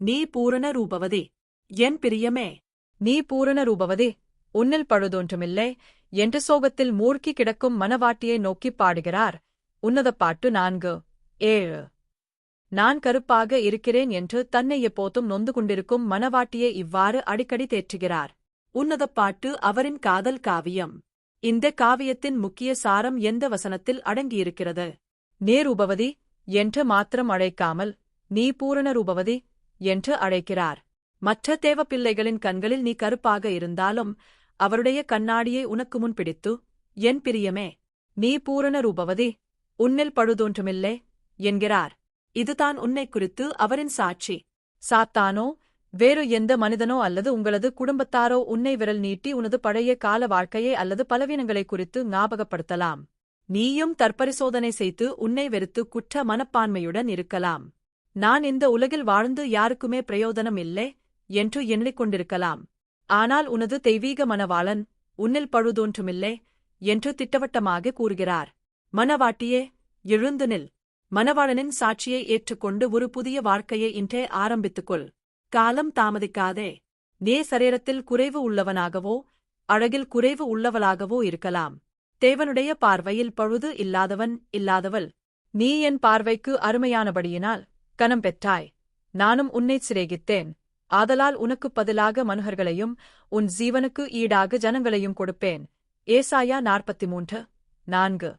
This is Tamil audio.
நீ பூரண ரூபவதி. என் பிரியமே, நீ பூரண ரூபவதி, உன்னில் பழுதொன்றுமில்லை என்று சோகத்தில் மூழ்கி கிடக்கும் மணவாட்டியை நோக்கிப் பாடுகிறார். உன்னதப் பாட்டு 4:7. நான் கருப்பாக இருக்கிறேன் என்று தன்னை எப்போதும் நொந்து கொண்டிருக்கும் மணவாட்டியை இவ்வாறு அடிக்கடி தேற்றுகிறார். உன்னதப் பாட்டு அவரின் காதல் காவியம். இந்த காவியத்தின் முக்கிய சாரம் எந்த வசனத்தில் அடங்கியிருக்கிறது? நீ ரூபவதி என்று மாத்திரம் அழைக்காமல் நீ பூரண ரூபவதி என்று அழைக்கிறார். மற்ற தேவப்பிள்ளைகளின் கண்களில் நீ கருப்பாக இருந்தாலும் அவருடைய கண்ணாடியை உனக்கு முன் பிடித்து, என் பிரியமே, நீ பூரண ரூபவதி, உன்னில் பழுதொன்றுமில்லை என்கிறார். இதுதான் உன்னை குறித்து அவரின் சாட்சி. சாத்தானோ வேறு எந்த மனிதனோ அல்லது உங்களது குடும்பத்தாரோ உன்னை விரல் நீட்டி உனது பழைய கால வாழ்க்கையை அல்லது பலவீனங்களை குறித்து ஞாபகப்படுத்தலாம். நீயும் தற்பரிசோதனை செய்து உன்னை வெறுத்து குற்ற மனப்பான்மையுடன் இருக்கலாம். நான் இந்த உலகில் வாழ்ந்து யாருக்குமே பிரயோஜனம் இல்லை என்று எண்ணிக் கொண்டிருக்கலாம். ஆனால் உனது தெய்வீக மணவாளன் உன்னில் பழுதொன்றுமில்லை என்று திட்டவட்டமாக கூறுகிறார். மணவாட்டியே, எழுந்து நில். மணவாளனின் சாட்சியை ஏற்றுக்கொண்டு ஒரு புதிய வாழ்க்கையை இன்றே ஆரம்பித்துக்கொள். காலம் தாமதிக்காதே. நீ சரீரத்தில் குறைவு உள்ளவனாகவோ அழகில் குறைவு உள்ளவளாகவோ இருக்கலாம். தேவனுடைய பார்வையில் பழுது இல்லாதவள். நீ என் பார்வைக்கு அருமையானபடியினால் கனம் பெற்றாய். நானும் உன்னைச் சிநேகித்தேன். ஆதலால் உனக்குப் பதிலாக மனுகர்களையும் உன் ஜீவனுக்கு ஈடாக ஜனங்களையும் கொடுப்பேன். ஏசாயா 43:4.